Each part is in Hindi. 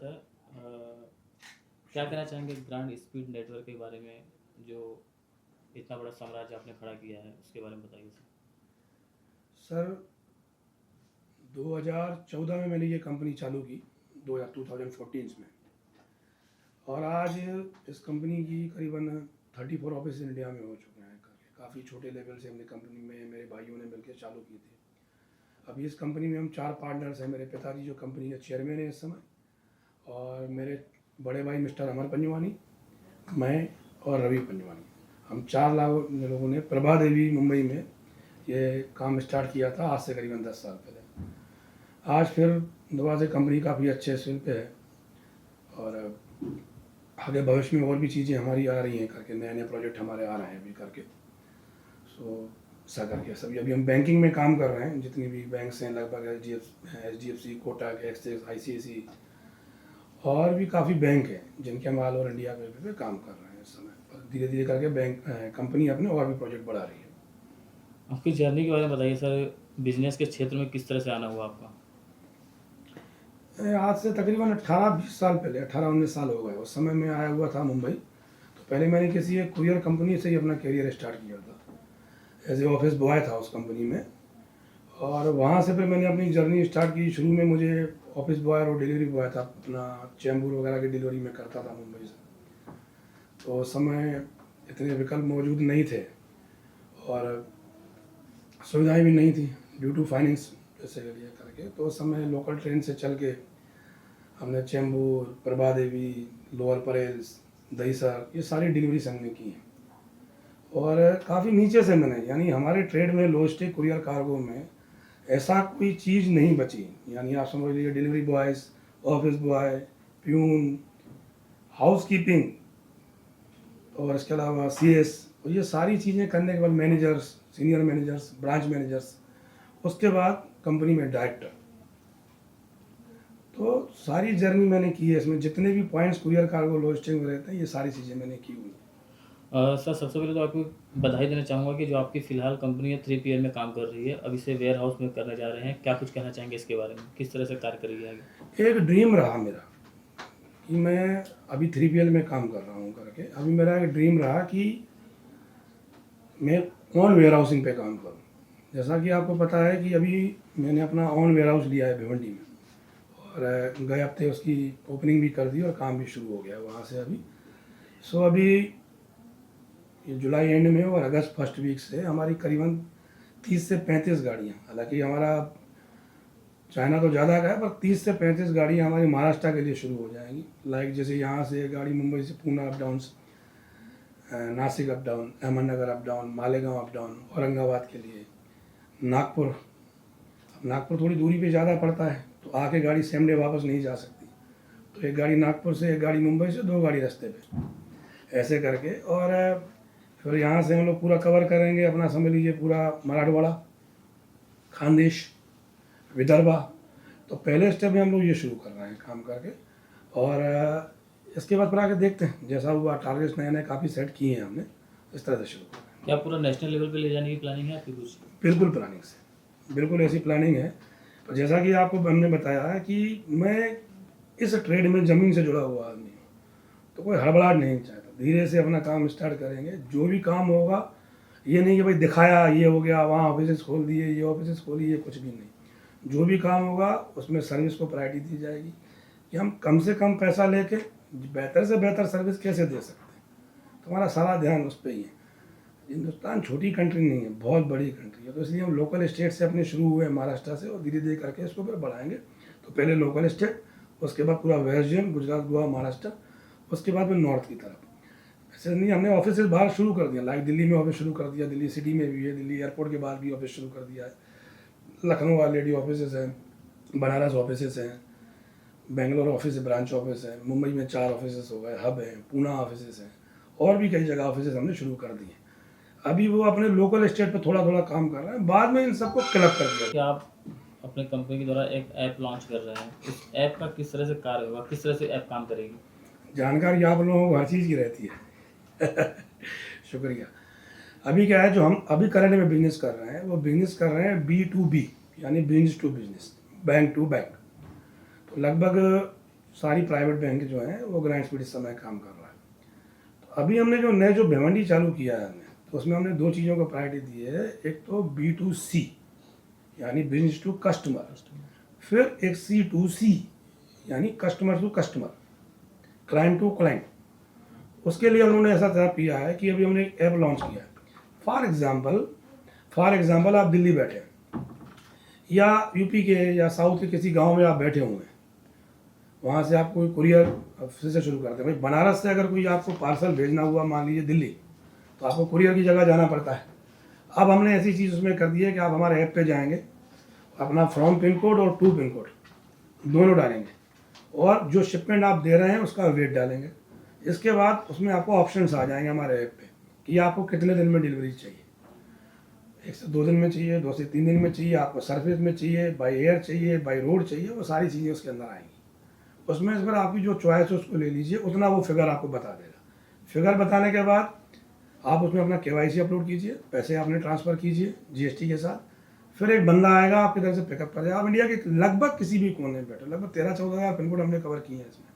था। क्या कहना चाहेंगे ग्रांड स्पीड नेटवर्क के बारे में, जो इतना बड़ा साम्राज्य आपने खड़ा किया है, उसके बारे में बताइए सर। सर 2014 में मैंने ये कंपनी चालू की, 2014 में। और आज इस कंपनी की करीबन 34 ऑफिस इंडिया में हो चुके हैं करके। काफ़ी छोटे लेवल से हमने कंपनी में मेरे भाइयों ने मिलकर चालू की थी। अभी इस कंपनी में हम 4 पार्टनर्स हैं। मेरे पिताजी जो कंपनी के चेयरमैन हैं इस समय, और मेरे बड़े भाई मिस्टर अमर पंजवानी, मैं और रवि पंजवानी। हम 4 लोगों ने प्रभा देवी मुंबई में ये काम स्टार्ट किया था आज से करीबन 10 साल पहले। आज फिर दोबारा से कंपनी काफ़ी अच्छे स्विंग पे है, और आगे भविष्य में और भी चीज़ें हमारी आ रही हैं करके, नए नए प्रोजेक्ट हमारे आ रहे हैं अभी करके। ऐसा करके सभी अभी हम बैंकिंग में काम कर रहे हैं। जितनी भी बैंक्स हैं लगभग HDFC, कोटक, एक्सिस, ICICI और भी काफ़ी बैंक हैं जिनके हम ऑल ओवर इंडिया पे काम कर रहे हैं इस समय। और धीरे धीरे करके बैंक कंपनी अपने और भी प्रोजेक्ट बढ़ा रही है। आपकी जर्नी के बारे में बताइए सर, बिजनेस के क्षेत्र में किस तरह से आना हुआ आपका। आज से तकरीबन 18-20 साल पहले, 18-19 साल हो गए। उस समय मैं आया हुआ था मुंबई। तो पहले मैंने किसी एक कुरियर कंपनी से ही अपना करियर स्टार्ट किया था। एज ए ऑफिस बॉय था उस कंपनी में, और वहाँ से फिर मैंने अपनी जर्नी स्टार्ट की। शुरू में मुझे ऑफिस बॉय और डिलीवरी बॉय था, अपना चैम्बूर वगैरह की डिलीवरी में करता था मुंबई से। तो उस समय इतने विकल्प मौजूद नहीं थे और सुविधाएं भी नहीं थी ड्यू टू फाइनेंस जैसे लिए करके। तो उस समय लोकल ट्रेन से चल के हमने चैम्बूर, प्रभा देवी, लोअर परेल, दहीसर, ये सारी डिलीवरी हमने की हैं। और काफ़ी नीचे से मैंने, यानी हमारे ट्रेड में लॉजिस्टिक कुरियर कार्गो में ऐसा कोई चीज़ नहीं बची। यानी आप समझ लीजिए delivery boys, office boy, peon, house keeping और इसके अलावा CS, और ये सारी चीज़ें करने के बाद managers, senior managers, branch managers, उसके बाद कंपनी में डायरेक्टर। तो सारी जर्नी मैंने की है इसमें। जितने भी पॉइंट्स कुरियर कार्गो लॉजिस्टिक में रहते हैं, ये सारी चीज़ें मैंने की हुई। सर सबसे पहले तो आपको बधाई देना चाहूँगा कि जो आपकी फ़िलहाल कंपनी है 3PL में काम कर रही है, अब इसे वेयर हाउस में करने जा रहे हैं। क्या कुछ कहना चाहेंगे इसके बारे में, किस तरह से कार्य करेगी आगे। एक ड्रीम रहा मेरा कि मैं अभी 3PL में काम कर रहा हूँ करके। अभी मेरा एक ड्रीम रहा कि मैं ऑन वेयर हाउसिंग पे काम करूँ। जैसा कि आपको पता है कि अभी मैंने अपना ऑन वेयर हाउस लिया है भिवंडी में, और गए हफ्ते उसकी ओपनिंग भी कर दी और काम भी शुरू हो गया वहाँ से अभी। अभी ये जुलाई एंड में और अगस्त फर्स्ट वीक से हमारी करीबन 30 से 35 गाड़ियाँ, हालांकि हमारा चाइना तो ज़्यादा का है, पर 30 से 35 गाड़ियाँ हमारी महाराष्ट्र के लिए शुरू हो जाएंगी। लाइक जैसे यहाँ से गाड़ी मुंबई से Poona up down, Nashik up down, Ahmednagar up down, Malegaon up down, Aurangabad के लिए, नागपुर। अब नागपुर थोड़ी दूरी पे ज़्यादा पड़ता है, तो आके गाड़ी सेम डे वापस नहीं जा सकती। तो एक गाड़ी नागपुर से, एक गाड़ी मुंबई से, 2 गाड़ी रास्ते पे, ऐसे करके। और फिर यहाँ से हम लोग पूरा कवर करेंगे अपना, समझ लीजिए पूरा मराठवाड़ा, खानदेश, विदर्भा। तो पहले स्टेप में हम लोग ये शुरू कर रहे हैं काम करके, और इसके बाद फिर आगे देखते हैं जैसा हुआ। टारगेट्स नए नए काफ़ी सेट किए हैं हमने, इस तरह से शुरू कर रहे हैं। क्या पूरा नेशनल लेवल पे ले जाने की प्लानिंग है आपकी कुछ। बिल्कुल प्लानिंग से, बिल्कुल ऐसी प्लानिंग है। तो जैसा कि आपको हमने बताया है कि मैं इस ट्रेड में ज़मीन से जुड़ा हुआ आदमी हूँ, तो कोई हड़बड़ाहट नहीं चाहता। धीरे से अपना काम स्टार्ट करेंगे। जो भी काम होगा, ये नहीं कि भाई दिखाया ये हो गया, वहाँ ऑफिस खोल दिए, ये ऑफिस खोली, ये कुछ भी नहीं। जो भी काम होगा उसमें सर्विस को प्रायोरिटी दी जाएगी कि हम कम से कम पैसा लेके बेहतर से बेहतर सर्विस कैसे दे सकते हैं। तो हमारा सारा ध्यान उस पर ही है। हिंदुस्तान छोटी कंट्री नहीं है, बहुत बड़ी कंट्री है। तो इसलिए हम लोकल स्टेट से अपने शुरू हुए महाराष्ट्र से, और धीरे धीरे करके इसको फिर बढ़ाएंगे। तो पहले लोकल स्टेट, उसके बाद पूरा वेस्ट जोन, गुजरात, गोवा, महाराष्ट्र, उसके बाद फिर नॉर्थ की तरफ। ऐसे नहीं, हमने ऑफिस बाहर शुरू कर दिया। लाइक दिल्ली में ऑफिस शुरू कर दिया, दिल्ली सिटी में भी है, दिल्ली एयरपोर्ट के बाहर भी ऑफिस शुरू कर दिया है, लखनऊ ऑलरेडी ऑफिस हैं, बनारस ऑफिस हैं, बेंगलोर ऑफिस ब्रांच ऑफिस है, मुंबई में 4 ऑफिस हो गए, हब हैं, पूना ऑफिस हैं, और भी कई जगह ऑफिस हमने शुरू कर दिए। अभी वो अपने लोकल स्टेट पे थोड़ा थोड़ा काम कर रहे हैं, बाद में इन सबको क्लब कर दिया। क्या आप अपने कंपनी के द्वारा एक ऐप लॉन्च कर रहे हैं, इस ऐप का किस तरह से कार्य होगा, किस तरह से ऐप काम करेगी। जानकारी आप लोगों को हर चीज़ की रहती है। शुक्रिया। अभी क्या है, जो हम अभी करंट में बिजनेस कर रहे हैं, वो बिजनेस कर रहे हैं B2B, यानी business to business, bank to bank. तो लगभग सारी प्राइवेट बैंक जो हैं वो ग्रांट स्पीड इस समय काम कर रहा है। तो अभी हमने जो नए जो भिवंडी चालू किया है हमने, तो उसमें हमने 2 चीज़ों को प्रायोरिटी दी है। एक तो B2C यानी बिजनेस टू कस्टमर, फिर एक C2C यानी customer to customer, client to client. उसके लिए उन्होंने ऐसा तय किया है कि अभी हमने एक ऐप लॉन्च किया है। फॉर एग्जांपल आप दिल्ली बैठे हैं या यूपी के या साउथ के किसी गांव में आप बैठे हुए हैं, वहाँ से आप कोई कुरियर फिर से शुरू करते हैं। भाई बनारस से अगर कोई आपको पार्सल भेजना हुआ मान लीजिए दिल्ली, तो आपको कुरियर की जगह जाना पड़ता है। अब हमने ऐसी चीज़ उसमें कर दी है कि आप हमारे ऐप पे जाएंगे, अपना फ्रॉम पिन कोड और टू पिन कोड दोनों डालेंगे और जो शिपमेंट आप दे रहे हैं उसका वेट डालेंगे। इसके बाद उसमें आपको ऑप्शंस आ जाएंगे हमारे ऐप पे कि आपको कितने दिन में डिलीवरी चाहिए। 1 से 2 दिन में चाहिए, 2 से 3 दिन में चाहिए, आपको सर्विस में चाहिए, बाई एयर चाहिए, बाई रोड चाहिए, वो सारी चीज़ें उसके अंदर आएंगी। उसमें इस बार आपकी जो चॉइस है उसको ले लीजिए, उतना वो फिगर आपको बता देगा। फिगर बताने के बाद आप उसमें अपना KYC अपलोड कीजिए, पैसे आपने ट्रांसफ़र कीजिए GST के साथ, फिर एक बंदा आएगा आपकी तरफ से पिकअप कर जाएगा। आप इंडिया के लगभग किसी भी कोने में बैठे, लगभग 13-14 हज़ार पिन कोड हमने कवर किए हैं इसमें,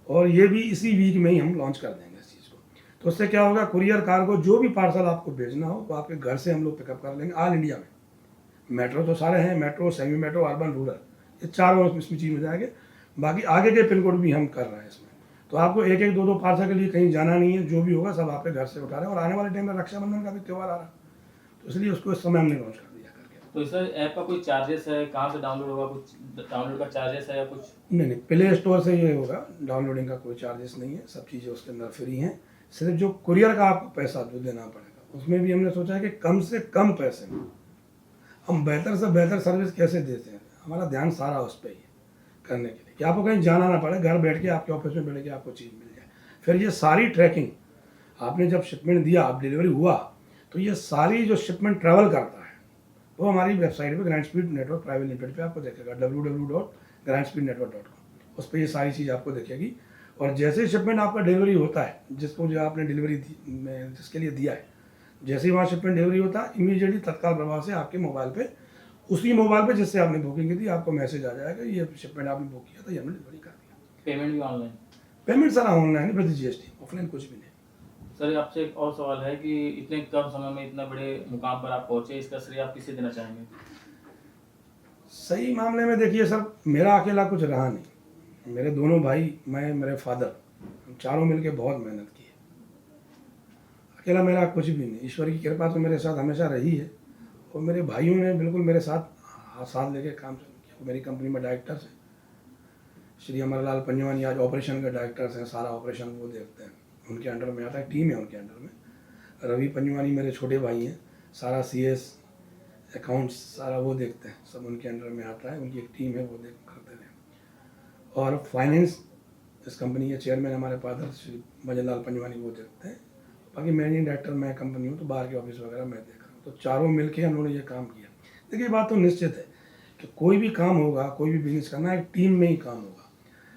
और ये भी इसी वीक में ही हम लॉन्च कर देंगे इस चीज़ को। तो उससे क्या होगा, कुरियर कार्गो जो भी पार्सल आपको भेजना हो वो आपके घर से हम लोग पिकअप कर लेंगे ऑल इंडिया में। मेट्रो तो सारे हैं, metro, semi metro, urban, rural, ये चारों इसमें चीज़ हो जाएंगे। बाकी आगे के पिन कोड भी हम कर रहे हैं इसमें, तो आपको एक एक 2-2 पार्सल के लिए कहीं जाना नहीं है। जो भी होगा सब आपके घर से उठा रहे हैं। और आने वाले टाइम में रक्षाबंधन का भी त्यौहार आ रहा है, तो इसलिए उसको इस समय हमने लॉन्च कर दिया करके। तो सर ऐप का कोई चार्जेस है, कहाँ से डाउनलोड होगा, कुछ डाउनलोड का चार्जेस है या कुछ? नहीं, प्ले स्टोर से ये होगा, डाउनलोडिंग का कोई चार्जेस नहीं है, सब चीज़ें उसके अंदर फ्री हैं। सिर्फ जो कुरियर का आपको पैसा जो देना पड़ेगा, उसमें भी हमने सोचा है कि कम से कम पैसे में हम बेहतर से बेहतर सर्विस कैसे देते हैं। हमारा ध्यान सारा उस पर ही है करने के लिए कि आपको कहीं जाना ना पड़े, घर बैठ के आपके ऑफिस में बैठ के आपको चीज़ मिल जाए। फिर ये सारी ट्रैकिंग आपने जब शिपमेंट दिया, आप डिलीवरी हुआ, तो ये सारी जो शिपमेंट ट्रैवल करता है वो हमारी वेबसाइट पे grant speed network private limited पे आपको देखेगा, www.grantspeednetwork.com। उस पर ये सारी चीज़ आपको दिखेगी। और जैसे शिपमेंट आपका डिलीवरी होता है, जिसको जो आपने डिलीवरी में जिसके लिए दिया है, जैसे ही वहाँ शिपमेंट डिलीवरी होता है, इमीडिएटली तत्काल प्रभाव से आपके मोबाइल पे, उसी मोबाइल पे जिससे आपने बुकिंग की थी, आपको मैसेज आ जाएगा ये शिपमेंट आपने बुक किया था, ये हमने डिलीवरी कर दिया। पेमेंट भी ऑनलाइन? पेमेंट सारा ऑनलाइन है विद GST, ऑफलाइन कुछ भी नहीं। सर आपसे एक और सवाल है कि इतने कम समय में इतना बड़े मुकाम पर आप पहुंचे, इसका श्रेय आप किसे देना चाहेंगे? सही मामले में देखिए सर, मेरा अकेला कुछ रहा नहीं। मेरे दोनों भाई, मैं, मेरे फादर, हम चारों मिलके बहुत मेहनत की है। अकेला मेरा कुछ भी नहीं। ईश्वर की कृपा तो मेरे साथ हमेशा रही है, और मेरे भाइयों ने बिल्कुल मेरे साथ लेके काम चालू किया। मेरी कंपनी में डायरेक्टर्स हैं, श्री अमरलाल पंजवानी आज ऑपरेशन के डायरेक्टर्स हैं, सारा ऑपरेशन वो देखते हैं, उनके अंडर में आता है, टीम है उनके अंडर में। रवि पंजवानी मेरे छोटे भाई हैं, सारा CS अकाउंट्स सारा वो देखते हैं, सब उनके अंडर में आता है, उनकी एक टीम है, वो देख करते हैं। और फाइनेंस इस कंपनी के चेयरमैन हमारे फादर श्री भजनलाल पंजवानी वो देखते हैं। बाकी मैनेजिंग डायरेक्टर मैं कंपनी हूँ, तो बाहर के ऑफिस वगैरह मैं देख रहा हूँ। तो चारों मिलके हम लोगों ने ये काम किया। देखिए बात तो निश्चित है कि कोई भी काम होगा, कोई भी बिजनेस करना, एक टीम में ही काम होगा।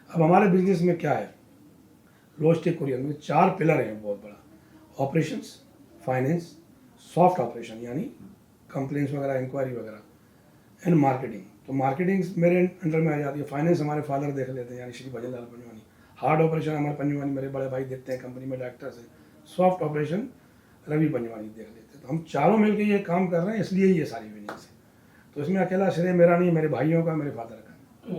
अब हमारे बिजनेस में क्या है, लॉजिस्टिक कुरियर में 4 पिलर हैं बहुत बड़ा: ऑपरेशंस, फाइनेंस, सॉफ्ट ऑपरेशन यानी कंप्लेंट्स वगैरह, इंक्वायरी वगैरह, एंड मार्केटिंग। तो मार्केटिंग मेरे अंडर में आ जाती है। फाइनेंस हमारे फादर देख लेते हैं यानी श्री भजनलाल पंजवानी। हार्ड ऑपरेशन हमारे पंजवानी मेरे बड़े भाई देखते हैं, कंपनी में डायरेक्टर्स हैं। सॉफ्ट ऑपरेशन रवि पंजवानी देख लेते हैं। तो हम चारों मिलकर ये काम कर रहे हैं, इसलिए ये सारी बिजनेस है। तो इसमें अकेला श्रेय मेरा नहीं, मेरे भाइयों का, मेरे फादर का।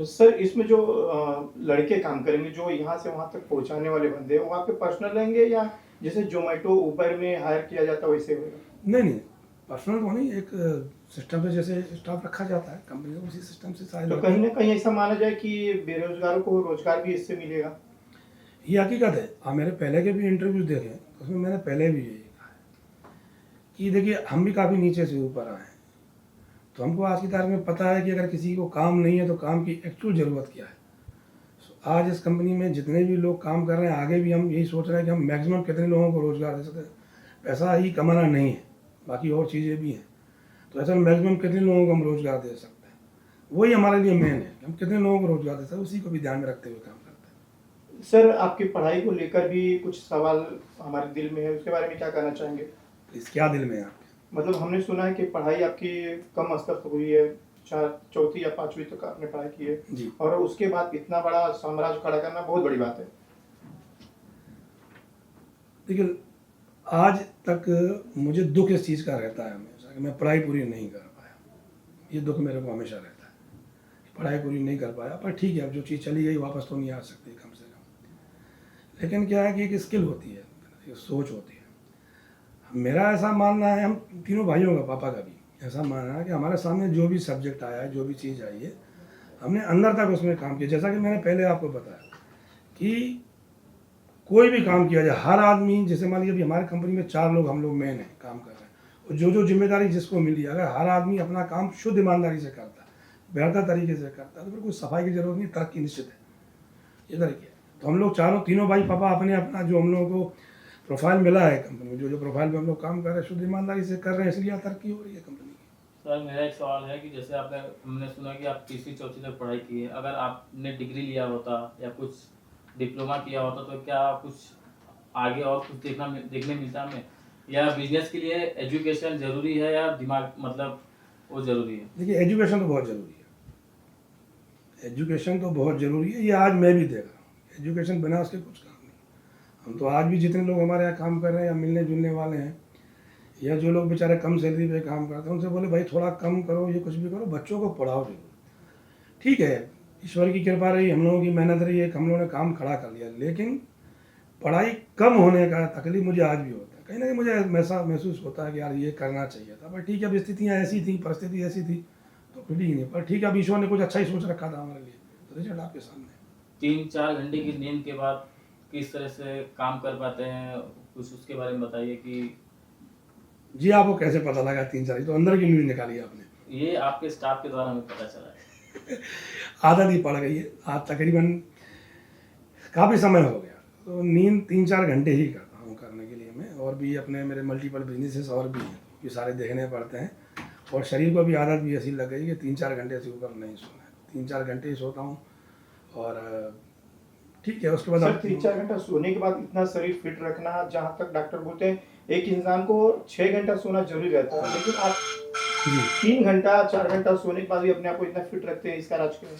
सर इसमें जो लड़के काम करेंगे, जो यहाँ से वहाँ तक पहुँचाने वाले बंदे, वो आपके पर्सनल रहेंगे या जैसे जोमेटो उबर में हायर किया जाता है वैसे होगा? नहीं, पर्सनल तो नहीं, एक सिस्टम से जैसे स्टाफ रखा जाता है कंपनी में, उसी सिस्टम से सारे तो कहीं ना कहीं ऐसा माना जाए कि बेरोजगारों को रोजगार भी इससे मिलेगा? ये हकीकत है। आप मेरे पहले के भी इंटरव्यूज देखें, उसमें मैंने पहले भी यही कहा है कि देखिए हम भी काफ़ी नीचे से ऊपर आए हैं, तो हमको आज की तारीख में पता है कि अगर किसी को काम नहीं है तो काम की एक्चुअल ज़रूरत क्या है। आज इस कंपनी में जितने भी लोग काम कर रहे हैं, आगे भी हम यही सोच रहे हैं कि हम मैक्सिमम कितने लोगों को रोज़गार दे सकते हैं। पैसा ही कमाना नहीं है, बाकी और चीज़ें भी हैं। तो ऐसा मैक्सिमम कितने लोगों को हम रोज़गार दे सकते हैं, वही हमारे लिए मेन है कि हम कितने लोगों को रोज़गार दे सकते हैं, उसी को भी ध्यान में रखते हुए काम करते हैं। सर आपकी पढ़ाई को लेकर भी कुछ सवाल हमारे दिल में है, उसके बारे में क्या कहना चाहेंगे? प्लीज़, क्या दिल में है आपके? मतलब हमने सुना है कि पढ़ाई आपकी कम स्तर से हुई है, चौथी या पांचवी तक आपने पढ़ाई की है जी। और उसके बाद इतना बड़ा साम्राज्य खड़ा करना बहुत बड़ी बात है। देखिए, आज तक मुझे दुख इस चीज़ का रहता है हमेशा कि मैं पढ़ाई पूरी नहीं कर पाया। ये दुख मेरे को हमेशा रहता है कि पढ़ाई पूरी नहीं कर पाया, पर ठीक है, अब जो चीज़ चली गई वापस तो नहीं आ सकती कम से कम। लेकिन क्या है कि एक स्किल होती है, एक सोच होती है। मेरा ऐसा मानना है, हम तीनों भाइयों का, पापा का भी ऐसा मानना है कि हमारे सामने जो भी सब्जेक्ट आया है, जो भी चीज़ आई है, हमने अंदर तक उसमें काम किया। जैसा कि मैंने पहले आपको बताया कि कोई भी काम किया जाए, हर आदमी, जैसे मान लीजिए अभी हमारी कंपनी में 4 लोग हम लोग मेन हैं, काम कर रहे हैं, और जो जिम्मेदारी जिसको मिली, अगर हर आदमी अपना काम शुद्ध ईमानदारी से करता है, बेहतर तरीके से करता है, तो फिर कोई सफाई की जरूरत नहीं, तरक्की निश्चित है। ये तरीके है। तो हम लोग तीनों भाई पापा अपने अपना जो हम लोगों को प्रोफाइल मिला है कंपनी में, जो प्रोफाइल में हम लोग काम कर रहे हैं, शुद्ध ईमानदारी से कर रहे हैं, इसलिए तरक्की हो रही है कंपनी की। सर मेरा एक सवाल है कि जैसे हमने सुना कि आप तीसरी चौथी तक पढ़ाई की है, अगर आपने डिग्री लिया होता या कुछ डिप्लोमा किया होता तो क्या कुछ आगे और कुछ देखने मिलता हमें, या बिजनेस के लिए एजुकेशन जरूरी है या दिमाग मतलब वो जरूरी है? देखिए, एजुकेशन तो बहुत ज़रूरी है, एजुकेशन तो बहुत ज़रूरी है। ये आज मैं भी देख रहा हूँ, एजुकेशन बिना उसके कुछ काम नहीं। हम तो आज भी जितने लोग हमारे यहाँ काम कर रहे हैं या मिलने जुलने वाले हैं, या जो लोग बेचारे कम सैलरी पे काम करते हैं, उनसे बोले भाई थोड़ा कम करो, ये कुछ भी करो, बच्चों को पढ़ाओ जरूर। ठीक है, ईश्वर की कृपा रही, हम लोगों की मेहनत रही है, हम लोगों ने काम खड़ा कर लिया, लेकिन पढ़ाई कम होने का तकलीफ मुझे आज भी होता है। कहीं ना कहीं मुझे ऐसा महसूस होता है कि यार ये करना चाहिए था, पर ठीक है, अब स्थितियाँ ऐसी थी, परिस्थिति ऐसी थी, तो फिर ही नहीं। पर ठीक है, अब ईश्वर ने कुछ अच्छा ही सोच रखा था हमारे लिए, तो रिजल्ट आपके सामने। 3-4 घंटे की नींद के बाद किस तरह से काम कर पाते हैं, कुछ उसके बारे में बताइए कि। जी, आपको कैसे पता लगा 3-4? तो अंदर की न्यूज निकाली आपने। ये आपके स्टाफ के द्वारा हमें पता चला है। आदत ही पड़ गई है, आज तकरीबन काफ़ी समय हो गया, तो नींद 3-4 घंटे ही करता हूँ करने के लिए मैं। और भी अपने मेरे मल्टीपल बिजनेसेस और भी हैं, ये सारे देखने पड़ते हैं, और शरीर को भी आदत भी ऐसी लग गई कि 3-4 घंटे से ऊपर नहीं सोना है। 3-4 घंटे ही सोता हूँ, और ठीक है, उसके बाद सर 3-4 घंटा सोने के बाद इतना शरीर फिट रखना, जहाँ तक डॉक्टर बोलते हैं एक इंसान को 6 घंटा सोना जरूरी रहता है, लेकिन आप जी 3 घंटा 4 घंटा सोने के बाद भी अपने आप को इतना फिट रखते हैं, इसका राज क्या है?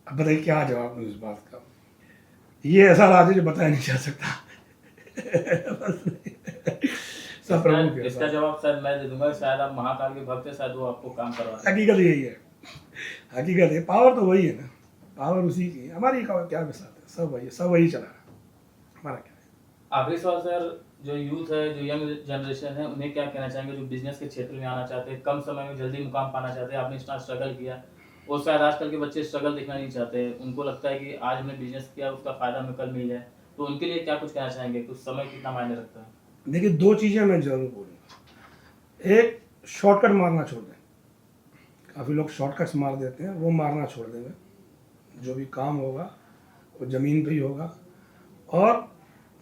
अब बताइए क्या जवाब दूँ इस बात का। ये ऐसा राज है जो बताया नहीं जा सकता। बस सब प्रभु के इसका साथ। जवाब शायद मैं दे दूंगा, शायद आप महाकाल के भक्त हैं, शायद वो आपको काम करवा दें। हकीकत यही है, हकीकत है, पावर तो वही है ना, पावर उसी की है। हमारी क्या मिसाल है, सब वही चला रहा है, हमारा क्या है। आखिरी सवाल सर, जो यूथ है, जो यंग जनरेशन है, उन्हें क्या कहना चाहेंगे जो बिजनेस के क्षेत्र में आना चाहते हैं, कम समय में जल्दी मुकाम पाना चाहते हैं? आपने इतना स्ट्रगल किया, और शायद आजकल के बच्चे स्ट्रगल देखना नहीं चाहते, उनको लगता है कि आज हमने बिजनेस किया, उसका फायदा हमें कल मिल जाए, तो उनके लिए क्या कुछ कहना चाहेंगे? कुछ समय कितना मायने रखता है? देखिए, 2 चीज़ें मैं जरूर बोलूँगा। एक, शॉर्टकट मारना छोड़ दें। काफ़ी लोग शॉर्टकट्स मार देते हैं, वो मारना छोड़ देंगे। जो भी काम होगा वो ज़मीन पे ही होगा। और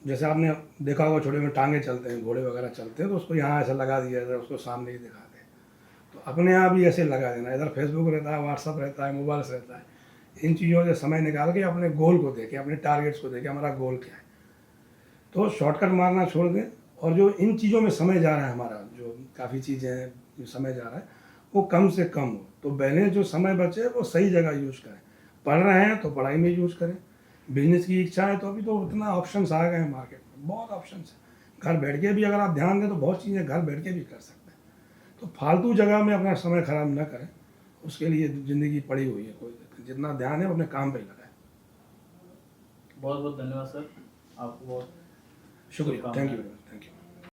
जैसे आपने देखा होगा, छोटे में टांगे चलते हैं, घोड़े वगैरह चलते हैं, तो उसको यहाँ ऐसा लगा दिया जाए, उसको सामने ही दिखाते हैं। तो अपने आप ही ऐसे लगा देना। इधर फेसबुक रहता है, व्हाट्सअप रहता है, मोबाइल रहता है। इन चीज़ों से समय निकाल के अपने गोल को देखें, अपने टारगेट्स को देखें, हमारा गोल क्या है। तो शॉर्टकट मारना छोड़ दें, और जो इन चीज़ों में समय जा रहा है हमारा, जो काफ़ी चीज़ें हैं जो समय जा रहा है, वो कम से कम हो। तो बैलेंस जो समय बचे वो सही जगह यूज़ करें। पढ़ रहे हैं तो पढ़ाई में यूज़ करें। बिजनेस की इच्छा है तो अभी तो उतना ऑप्शंस आ गए हैं मार्केट में, बहुत ऑप्शंस हैं। घर बैठ के भी अगर आप ध्यान दें तो बहुत चीज़ें घर बैठ के भी कर सकते हैं। तो फालतू जगह में अपना समय खराब न करें, उसके लिए ज़िंदगी पड़ी हुई है, कोई जितना ध्यान है वो अपने काम पे लगाएं। बहुत बहुत धन्यवाद सर, आपको बहुत शुक्रिया, थैंक यू, थैंक यू।